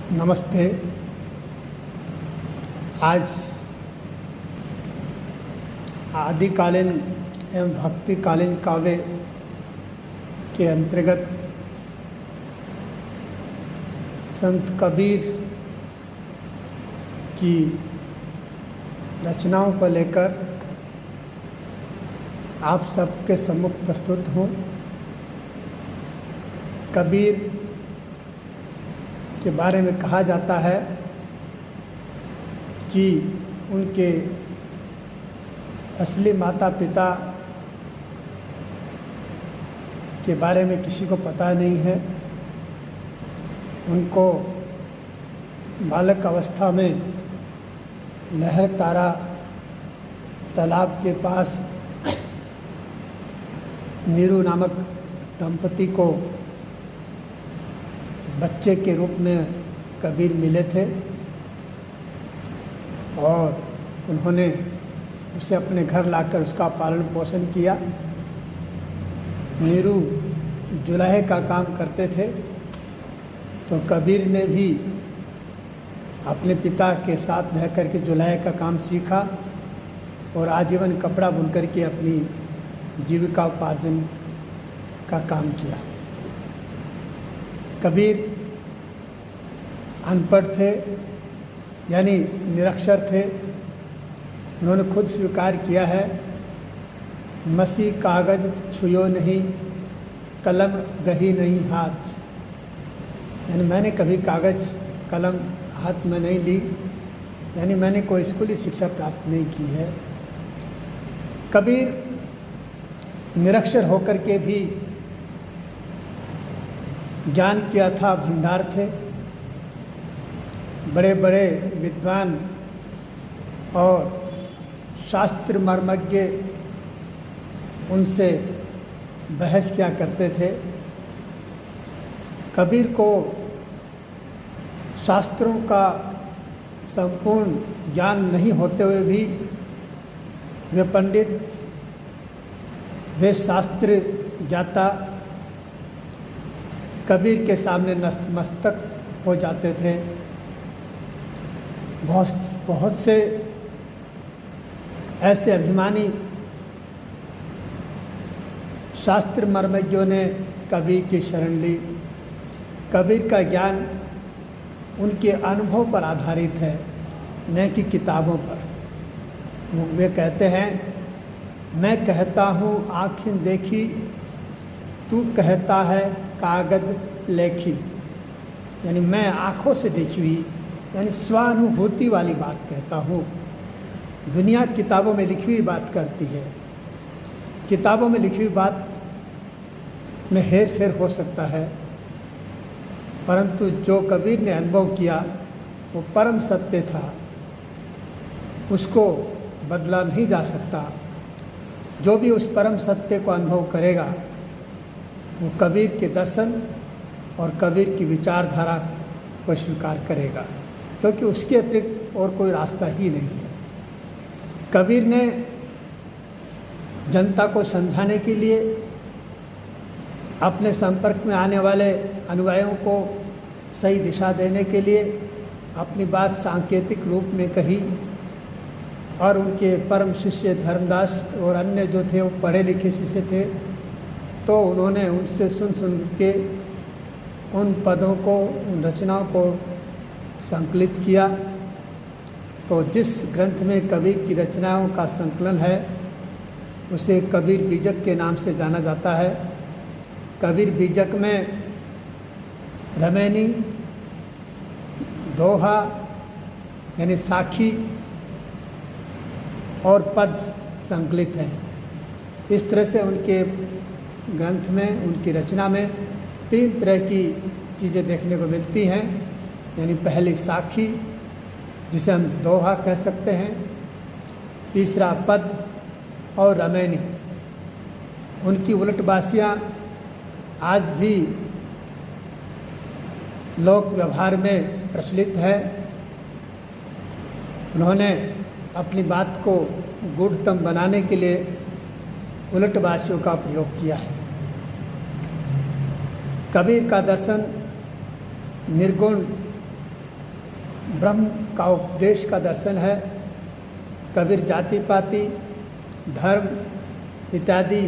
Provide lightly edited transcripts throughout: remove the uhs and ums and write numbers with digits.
नमस्ते। आज आदिकालीन एवं भक्तिकालीन काव्य के अंतर्गत संत कबीर की रचनाओं को लेकर आप सबके सम्मुख प्रस्तुत हूँ। कबीर के बारे में कहा जाता है कि उनके असली माता पिता के बारे में किसी को पता नहीं है। उनको बालक अवस्था में लहर तारा तालाब के पास नीरू नामक दंपति को बच्चे के रूप में कबीर मिले थे और उन्होंने उसे अपने घर लाकर उसका पालन पोषण किया। नीरू जुलाहे का काम करते थे तो कबीर ने भी अपने पिता के साथ रह कर के जुलाहे का काम सीखा और आजीवन कपड़ा बुनकर के अपनी जीविका उपार्जन का काम किया। कबीर अनपढ़ थे, यानी निरक्षर थे। उन्होंने खुद स्वीकार किया है, मसी कागज छुयो नहीं, कलम गही नहीं हाथ। यानी मैंने कभी कागज कलम हाथ में नहीं ली, यानी मैंने कोई स्कूली शिक्षा प्राप्त नहीं की है। कबीर निरक्षर होकर के भी ज्ञान के अथाह भंडार थे। बड़े बड़े विद्वान और शास्त्र मर्मज्ञ उनसे बहस किया करते थे। कबीर को शास्त्रों का संपूर्ण ज्ञान नहीं होते हुए भी वे पंडित, वे शास्त्र ज्ञाता कबीर के सामने नतमस्तक हो जाते थे। बहुत से ऐसे अभिमानी शास्त्र मर्मज्ञों ने कबीर की शरण ली। कबीर का ज्ञान उनके अनुभव पर आधारित है, न कि किताबों पर। वे कहते हैं, मैं कहता हूँ आँखें देखी, तू कहता है कागज लेखी। यानी मैं आँखों से देखी हुई, यानी स्वानुभूति वाली बात कहता हूँ। दुनिया किताबों में लिखी हुई बात करती है। किताबों में लिखी हुई बात में हेर फेर हो सकता है, परंतु जो कबीर ने अनुभव किया वो परम सत्य था, उसको बदला नहीं जा सकता। जो भी उस परम सत्य को अनुभव करेगा वो कबीर के दर्शन और कबीर की विचारधारा को स्वीकार करेगा, क्योंकि उसके अतिरिक्त और कोई रास्ता ही नहीं है। कबीर ने जनता को समझाने के लिए अपने संपर्क में आने वाले अनुयायियों को सही दिशा देने के लिए अपनी बात सांकेतिक रूप में कही और उनके परम शिष्य धर्मदास और अन्य जो थे वो पढ़े लिखे शिष्य थे, तो उन्होंने उनसे सुन के उन पदों को, उन रचनाओं को संकलित किया। तो जिस ग्रंथ में कबीर की रचनाओं का संकलन है उसे कबीर बीजक के नाम से जाना जाता है। कबीर बीजक में रमैनी, दोहा यानी साखी और पद संकलित हैं। इस तरह से उनके ग्रंथ में, उनकी रचना में 3 तरह की चीज़ें देखने को मिलती हैं। यानी पहली साखी, जिसे हम दोहा कह सकते हैं, तीसरा पद और रमैनी। उनकी उलटबासियाँ आज भी लोक व्यवहार में प्रचलित है। उन्होंने अपनी बात को गूढ़तम बनाने के लिए उलटबासियों का प्रयोग किया है। कबीर का दर्शन निर्गुण ब्रह्म का उपदेश का दर्शन है। कबीर जाति पाति, धर्म इत्यादि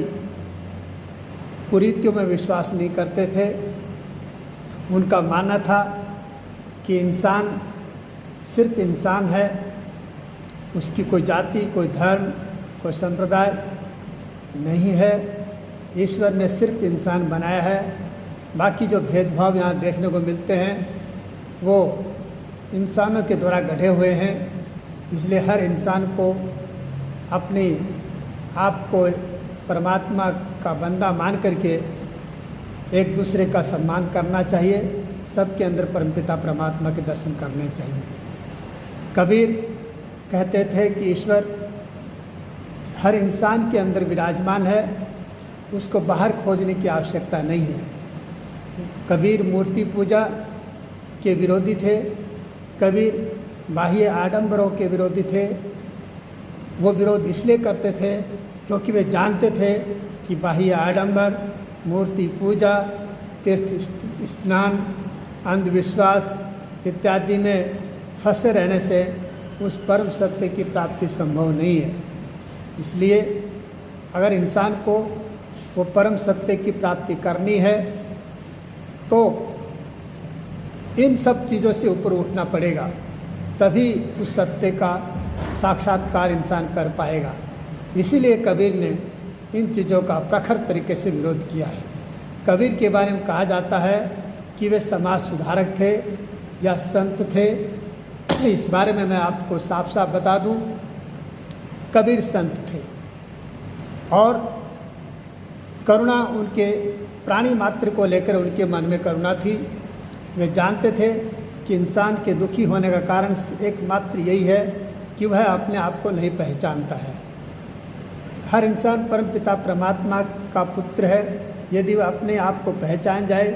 कुरीतियों में विश्वास नहीं करते थे। उनका मानना था कि इंसान सिर्फ इंसान है, उसकी कोई जाति, कोई धर्म, कोई संप्रदाय नहीं है। ईश्वर ने सिर्फ इंसान बनाया है, बाकी जो भेदभाव यहाँ देखने को मिलते हैं वो इंसानों के द्वारा गढ़े हुए हैं। इसलिए हर इंसान को अपने आप को परमात्मा का बंदा मान करके एक दूसरे का सम्मान करना चाहिए। सबके अंदर परमपिता परमात्मा के दर्शन करने चाहिए। कबीर कहते थे कि ईश्वर हर इंसान के अंदर विराजमान है, उसको बाहर खोजने की आवश्यकता नहीं है। कबीर मूर्ति पूजा के विरोधी थे। कबीर बाह्य आडंबरों के विरोधी थे। वो विरोध इसलिए करते थे क्योंकि वे जानते थे कि बाह्य आडंबर, मूर्ति पूजा, तीर्थ स्नान, अंधविश्वास इत्यादि में फंसे रहने से उस परम सत्य की प्राप्ति संभव नहीं है। इसलिए अगर इंसान को वो परम सत्य की प्राप्ति करनी है तो इन सब चीज़ों से ऊपर उठना पड़ेगा, तभी उस सत्य का साक्षात्कार इंसान कर पाएगा। इसीलिए कबीर ने इन चीज़ों का प्रखर तरीके से विरोध किया है। कबीर के बारे में कहा जाता है कि वे समाज सुधारक थे या संत थे। इस बारे में मैं आपको साफ साफ बता दूं, कबीर संत थे और करुणा उनके प्राणी मात्र को लेकर उनके मन में करुणा थी। वे जानते थे कि इंसान के दुखी होने का कारण एकमात्र यही है कि वह अपने आप को नहीं पहचानता है। हर इंसान परमपिता परमात्मा का पुत्र है। यदि वह अपने आप को पहचान जाए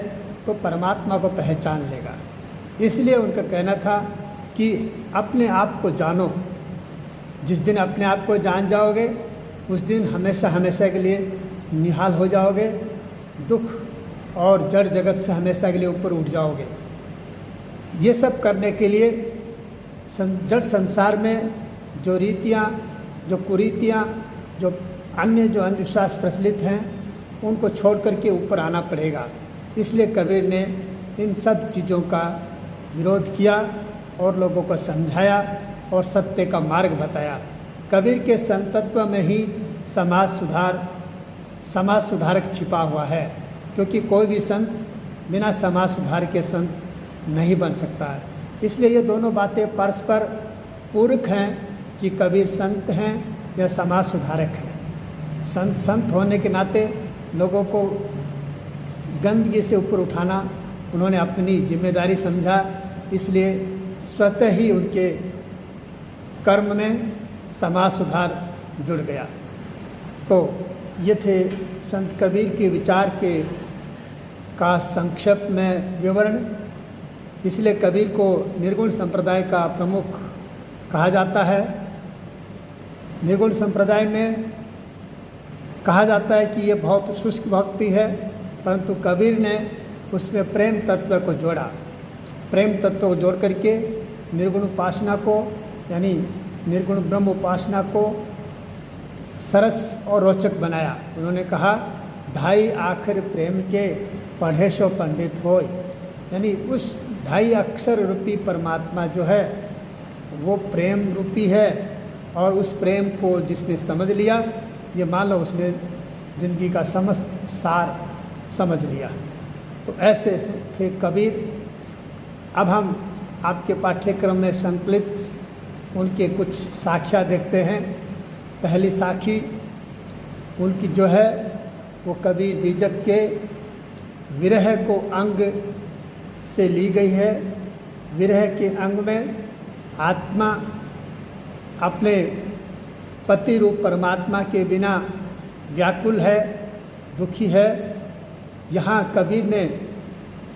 तो परमात्मा को पहचान लेगा। इसलिए उनका कहना था कि अपने आप को जानो। जिस दिन अपने आप को जान जाओगे उस दिन हमेशा हमेशा के लिए निहाल हो जाओगे, दुख और जड़ जगत से हमेशा के लिए ऊपर उठ जाओगे। ये सब करने के लिए जड़ संसार में जो रीतियाँ, जो कुरीतियाँ, जो अन्य जो अंधविश्वास प्रचलित हैं उनको छोड़ करके ऊपर आना पड़ेगा। इसलिए कबीर ने इन सब चीज़ों का विरोध किया और लोगों को समझाया और सत्य का मार्ग बताया। कबीर के संतत्व में ही समाज सुधारक छिपा हुआ है, क्योंकि कोई भी संत बिना समाज सुधार के संत नहीं बन सकता है। इसलिए ये दोनों बातें परस्पर पूरक हैं कि कबीर संत हैं या समाज सुधारक हैं। संत होने के नाते लोगों को गंदगी से ऊपर उठाना उन्होंने अपनी जिम्मेदारी समझा। इसलिए स्वतः ही उनके कर्म में समाज सुधार जुड़ गया। तो ये थे संत कबीर के विचार का संक्षेप में विवरण। इसलिए कबीर को निर्गुण संप्रदाय का प्रमुख कहा जाता है। निर्गुण संप्रदाय में कहा जाता है कि ये बहुत शुष्क भक्ति है, परंतु कबीर ने उसमें प्रेम तत्व को जोड़ा। प्रेम तत्व को जोड़ करके निर्गुण उपासना को यानी निर्गुण ब्रह्म उपासना को सरस और रोचक बनाया। उन्होंने कहा, ढाई आखिर प्रेम के पढ़े सो पंडित होय, यानी उस ढाई अक्षर रूपी परमात्मा जो है वो प्रेम रूपी है और उस प्रेम को जिसने समझ लिया, ये मान लो उसने जिंदगी का समस्त सार समझ लिया। तो ऐसे थे कबीर। अब हम आपके पाठ्यक्रम में संकलित उनके कुछ साखियाँ देखते हैं। पहली साखी उनकी जो है वो कबीर बीजक के विरह को अंग से ली गई है। विरह के अंग में आत्मा अपने पति रूप परमात्मा के बिना व्याकुल है, दुखी है। यहाँ कबीर ने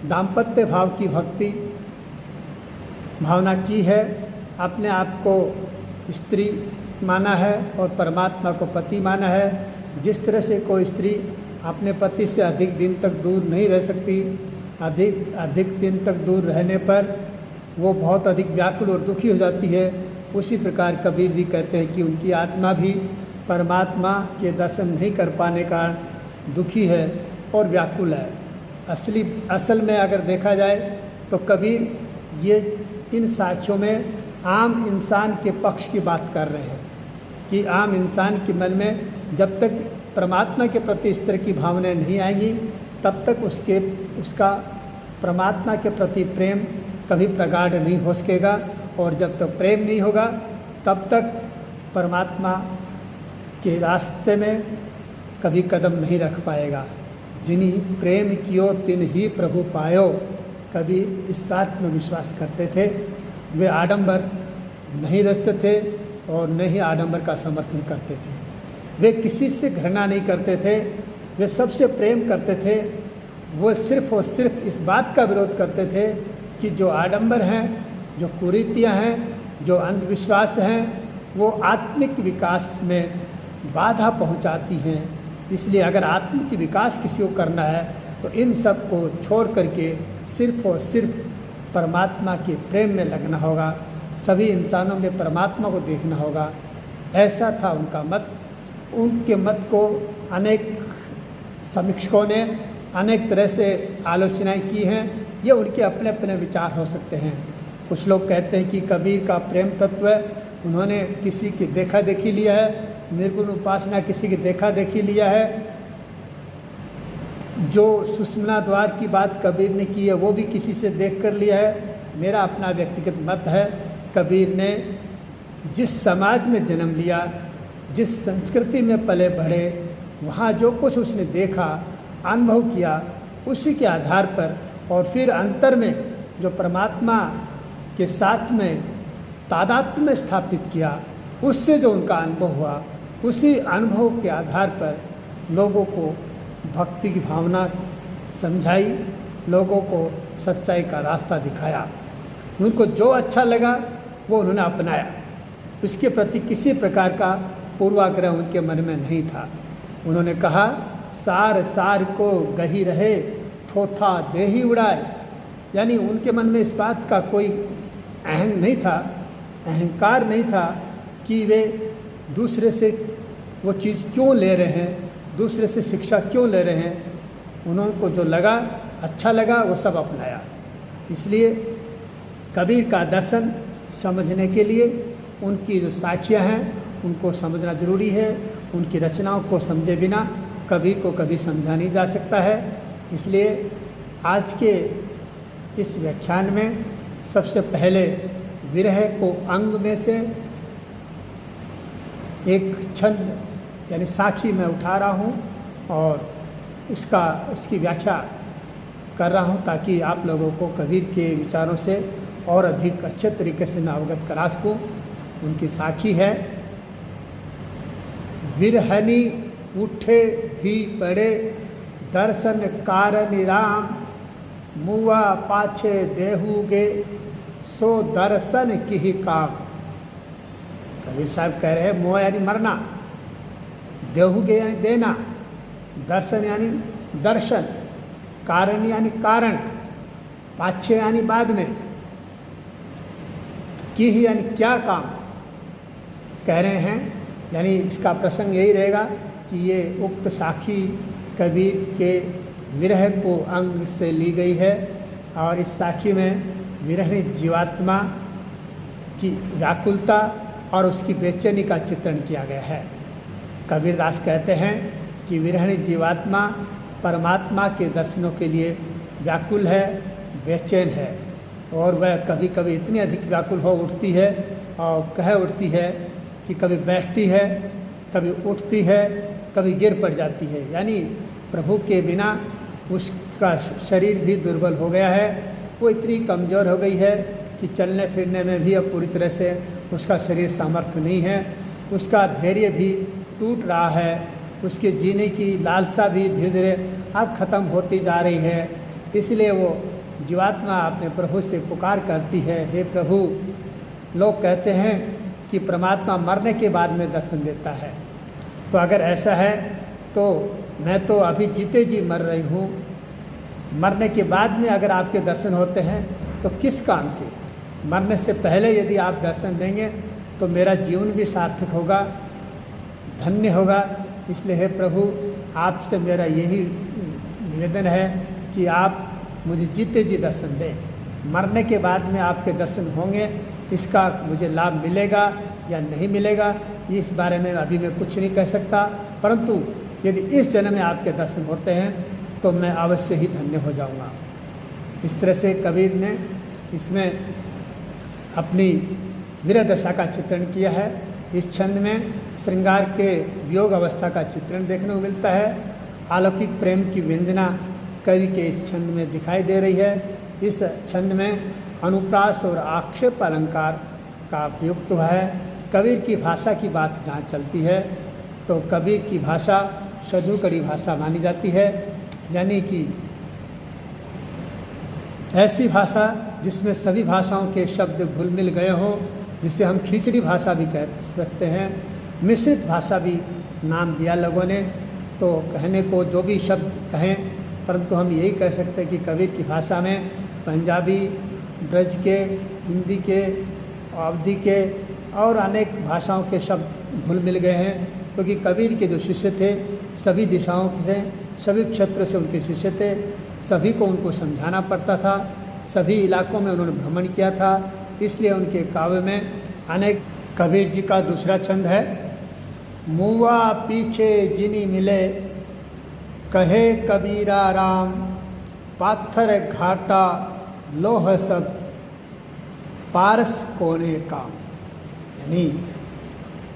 दाम्पत्य भाव की भक्ति भावना की है। अपने आप को स्त्री माना है और परमात्मा को पति माना है। जिस तरह से कोई स्त्री अपने पति से अधिक दिन तक दूर नहीं रह सकती, अधिक दिन तक दूर रहने पर वो बहुत अधिक व्याकुल और दुखी हो जाती है, उसी प्रकार कबीर भी कहते हैं कि उनकी आत्मा भी परमात्मा के दर्शन नहीं कर पाने का दुखी है और व्याकुल है। असल में अगर देखा जाए तो कबीर ये इन साक्ष्यों में आम इंसान के पक्ष की बात कर रहे हैं कि आम इंसान के मन में जब तक परमात्मा के प्रति इस तरह की भावनाएं नहीं आएंगी तब तक उसका परमात्मा के प्रति प्रेम कभी प्रगाढ़ नहीं हो सकेगा, और जब तक प्रेम नहीं होगा तब तक परमात्मा के रास्ते में कभी कदम नहीं रख पाएगा। जिन्हीं प्रेम कियो तिन ही प्रभु पायो, कभी इस बात में विश्वास करते थे। वे आडंबर नहीं रचते थे और न ही आडंबर का समर्थन करते थे। वे किसी से घृणा नहीं करते थे, वे सबसे प्रेम करते थे। वो सिर्फ और सिर्फ इस बात का विरोध करते थे कि जो आडंबर हैं, जो कुरीतियाँ हैं, जो अंधविश्वास हैं, वो आत्मिक विकास में बाधा पहुंचाती हैं। इसलिए अगर आत्मिक विकास किसी को करना है तो इन सब को छोड़ करके सिर्फ और सिर्फ परमात्मा के प्रेम में लगना होगा, सभी इंसानों में परमात्मा को देखना होगा। ऐसा था उनका मत। उनके मत को अनेक समीक्षकों ने अनेक तरह से आलोचनाएं की हैं। ये उनके अपने अपने विचार हो सकते हैं। कुछ लोग कहते हैं कि कबीर का प्रेम तत्व है, उन्होंने किसी की देखा देखी लिया है, निर्गुण उपासना किसी की देखा देखी लिया है। जो सुषुम्ना द्वार की बात कबीर ने की है वो भी किसी से देख कर लिया है। मेरा अपना व्यक्तिगत मत है, कबीर ने जिस समाज में जन्म लिया, जिस संस्कृति में पले बढ़े, वहाँ जो कुछ उसने देखा, अनुभव किया, उसी के आधार पर और फिर अंतर में जो परमात्मा के साथ में तादात्म्य स्थापित किया, उससे जो उनका अनुभव हुआ, उसी अनुभव के आधार पर लोगों को भक्ति की भावना समझाई, लोगों को सच्चाई का रास्ता दिखाया। उनको जो अच्छा लगा वो उन्होंने अपनाया। उसके प्रति किसी प्रकार का पूर्वाग्रह उनके मन में नहीं था। उन्होंने कहा, सार सार को गही रहे, थोथा देही उड़ाए। यानी उनके मन में इस बात का कोई अहंग नहीं था, अहंकार नहीं था कि वे दूसरे से वो चीज़ क्यों ले रहे हैं, दूसरे से शिक्षा क्यों ले रहे हैं। उनको जो लगा, अच्छा लगा, वो सब अपनाया। इसलिए कबीर का दर्शन समझने के लिए उनकी जो साखियाँ हैं उनको समझना ज़रूरी है। उनकी रचनाओं को समझे बिना कबीर को कभी समझा नहीं जा सकता है। इसलिए आज के इस व्याख्यान में सबसे पहले विरह को अंग में से एक छंद यानी साखी मैं उठा रहा हूँ और उसकी व्याख्या कर रहा हूँ ताकि आप लोगों को कबीर के विचारों से और अधिक अच्छे तरीके से मैं अवगत करा सकूँ। उनकी साखी है, विरहनी उठे भी पड़े, दर्शन कारण राम, मुआ पाछे देहुगे, सो दर्शन की ही काम। कबीर साहब कह रहे हैं मुआ यानी मरना, देहुगे यानी देना, दर्शन यानी दर्शन, कारण यानी कारण, पाछे यानी बाद में, की ही यानी क्या काम कह रहे हैं। यानी इसका प्रसंग यही रहेगा कि ये उक्त साखी कबीर के विरह को अंग से ली गई है और इस साखी में विरहणी जीवात्मा की व्याकुलता और उसकी बेचैनी का चित्रण किया गया है। कबीरदास कहते हैं कि विरहणी जीवात्मा परमात्मा के दर्शनों के लिए व्याकुल है, बेचैन है, और वह कभी कभी इतनी अधिक व्याकुल हो उठती है और कह उठती है कि कभी बैठती है, कभी उठती है, कभी गिर पड़ जाती है। यानी प्रभु के बिना उसका शरीर भी दुर्बल हो गया है, वो इतनी कमज़ोर हो गई है कि चलने फिरने में भी अब पूरी तरह से उसका शरीर सामर्थ्य नहीं है, उसका धैर्य भी टूट रहा है, उसके जीने की लालसा भी धीरे धीरे अब ख़त्म होती जा रही है। इसलिए वो जीवात्मा अपने प्रभु से पुकार करती है, हे प्रभु। लोग कहते हैं कि परमात्मा मरने के बाद में दर्शन देता है, तो अगर ऐसा है तो मैं तो अभी जीते जी मर रही हूँ, मरने के बाद में अगर आपके दर्शन होते हैं तो किस काम के। मरने से पहले यदि आप दर्शन देंगे तो मेरा जीवन भी सार्थक होगा, धन्य होगा। इसलिए हे प्रभु, आपसे मेरा यही निवेदन है कि आप मुझे जीते जी दर्शन दें। मरने के बाद में आपके दर्शन होंगे, इसका मुझे लाभ मिलेगा या नहीं मिलेगा, इस बारे में अभी मैं कुछ नहीं कह सकता, परंतु यदि इस जन्म में आपके दर्शन होते हैं तो मैं अवश्य ही धन्य हो जाऊंगा। इस तरह से कबीर ने इसमें अपनी विरह दशा का चित्रण किया है। इस छंद में श्रृंगार के वियोग अवस्था का चित्रण देखने को मिलता है। अलौकिक प्रेम की व्यंजना कवि के इस छंद में दिखाई दे रही है। इस छंद में अनुप्रास और आक्षेप अलंकार का प्रयुक्त हुआ है। कबीर की भाषा की बात जहाँ चलती है तो कबीर की भाषा शधुकड़ी भाषा मानी जाती है, यानी कि ऐसी भाषा जिसमें सभी भाषाओं के शब्द घुल मिल गए हों, जिसे हम खिचड़ी भाषा भी कह सकते हैं। मिश्रित भाषा भी नाम दिया लोगों ने, तो कहने को जो भी शब्द कहें, परंतु हम यही कह सकते हैं कि कबीर की भाषा में पंजाबी, ब्रज के, हिंदी के, अवधी के और अनेक भाषाओं के शब्द घुल मिल गए हैं, क्योंकि कबीर के जो शिष्य थे सभी दिशाओं से, सभी क्षेत्र से उनके शिष्य थे। सभी को उनको समझाना पड़ता था, सभी इलाकों में उन्होंने भ्रमण किया था, इसलिए उनके काव्य में अनेक। कबीर जी का दूसरा छंद है, मुआ पीछे जिनी मिले, कहे कबीरा राम, पाथर घाटा लोह सब, पारस कोने काम। यानी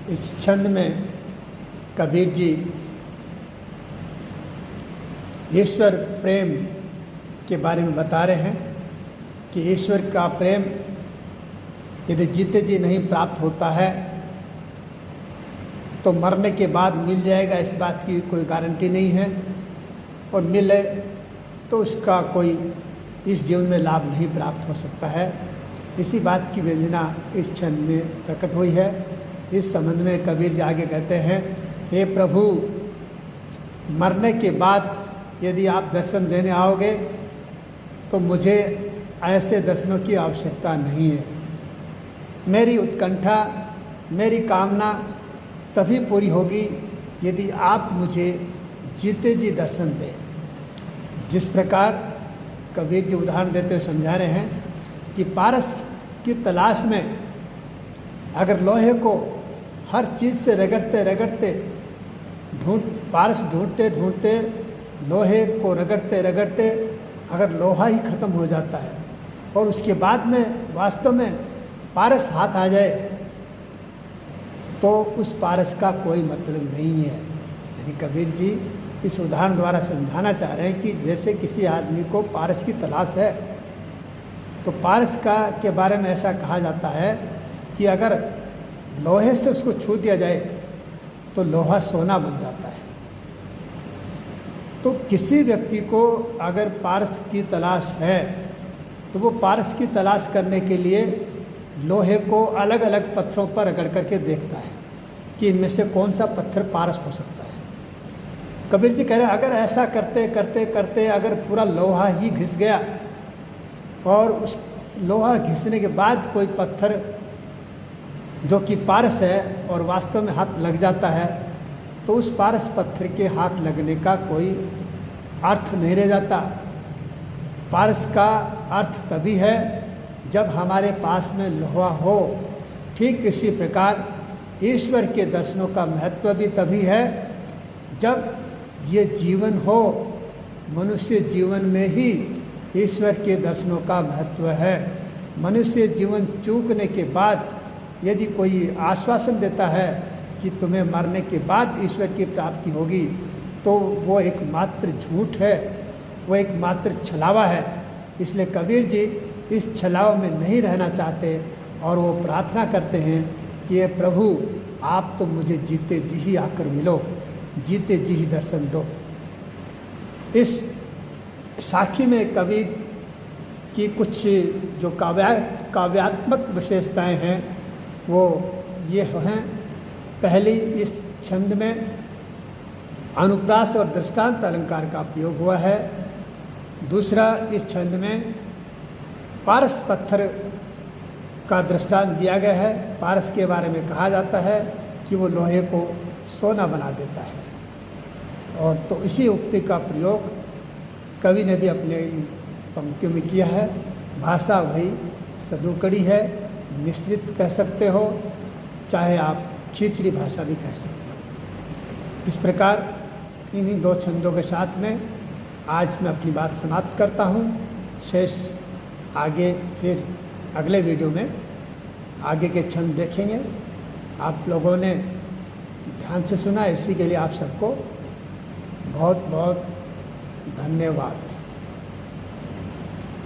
इस छंद में कबीर जी ईश्वर प्रेम के बारे में बता रहे हैं कि ईश्वर का प्रेम यदि जीते जी नहीं प्राप्त होता है तो मरने के बाद मिल जाएगा, इस बात की कोई गारंटी नहीं है, और मिले तो उसका कोई इस जीवन में लाभ नहीं प्राप्त हो सकता है। इसी बात की व्यंजना इस छंद में प्रकट हुई है। इस संबंध में कबीर जी आगे कहते हैं, हे प्रभु, मरने के बाद यदि आप दर्शन देने आओगे तो मुझे ऐसे दर्शनों की आवश्यकता नहीं है। मेरी उत्कंठा, मेरी कामना तभी पूरी होगी यदि आप मुझे जीते जी दर्शन दें। जिस प्रकार कबीर जी उदाहरण देते हुए समझा रहे हैं कि पारस की तलाश में अगर लोहे को हर चीज़ से रगड़ते रगड़ते पारस ढूंढते ढूंढते लोहे को रगड़ते रगड़ते अगर लोहा ही ख़त्म हो जाता है और उसके बाद में वास्तव में पारस हाथ आ जाए तो उस पारस का कोई मतलब नहीं है। यानी कबीर जी इस उदाहरण द्वारा समझाना चाह रहे हैं कि जैसे किसी आदमी को पारस की तलाश है तो पारस के बारे में ऐसा कहा जाता है कि अगर लोहे से उसको छू दिया जाए तो लोहा सोना बन जाता है। तो किसी व्यक्ति को अगर पारस की तलाश है तो वो पारस की तलाश करने के लिए लोहे को अलग अलग पत्थरों पर रगड़ करके देखता है कि इनमें से कौन सा पत्थर पारस हो सकता है। कबीर जी कह रहे हैं, अगर ऐसा करते करते करते अगर पूरा लोहा ही घिस गया और उस लोहा घिसने के बाद कोई पत्थर जो कि पारस है और वास्तव में हाथ लग जाता है तो उस पारस पत्थर के हाथ लगने का कोई अर्थ नहीं रह जाता। पारस का अर्थ तभी है जब हमारे पास में लोहा हो। ठीक इसी प्रकार ईश्वर के दर्शनों का महत्व भी तभी है जब ये जीवन हो। मनुष्य जीवन में ही ईश्वर के दर्शनों का महत्व है। मनुष्य जीवन चूकने के बाद यदि कोई आश्वासन देता है कि तुम्हें मरने के बाद ईश्वर की प्राप्ति होगी तो वो एक मात्र झूठ है, वो एक मात्र छलावा है। इसलिए कबीर जी इस छलाव में नहीं रहना चाहते और वो प्रार्थना करते हैं कि ये प्रभु आप तो मुझे जीते जी ही आकर मिलो, जीते जी ही दर्शन दो। इस साखी में कबीर की कुछ जो काव्यात्मक विशेषताएं हैं वो ये हैं। पहली, इस छंद में अनुप्रास और दृष्टांत अलंकार का प्रयोग हुआ है। दूसरा, इस छंद में पारस पत्थर का दृष्टांत दिया गया है। पारस के बारे में कहा जाता है कि वो लोहे को सोना बना देता है। और तो इसी उक्ति का प्रयोग कवि ने भी अपने इन पंक्तियों में किया है। भाषा वही सदुकड़ी है, मिश्रित कह सकते हो, चाहे आप खिचड़ी भाषा भी कह सकते हो। इस प्रकार इन्हीं दो छंदों के साथ में आज मैं अपनी बात समाप्त करता हूँ। शेष आगे फिर अगले वीडियो में आगे के छंद देखेंगे। आप लोगों ने ध्यान से सुना, इसी के लिए आप सबको बहुत बहुत धन्यवाद।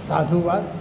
साधुवाद।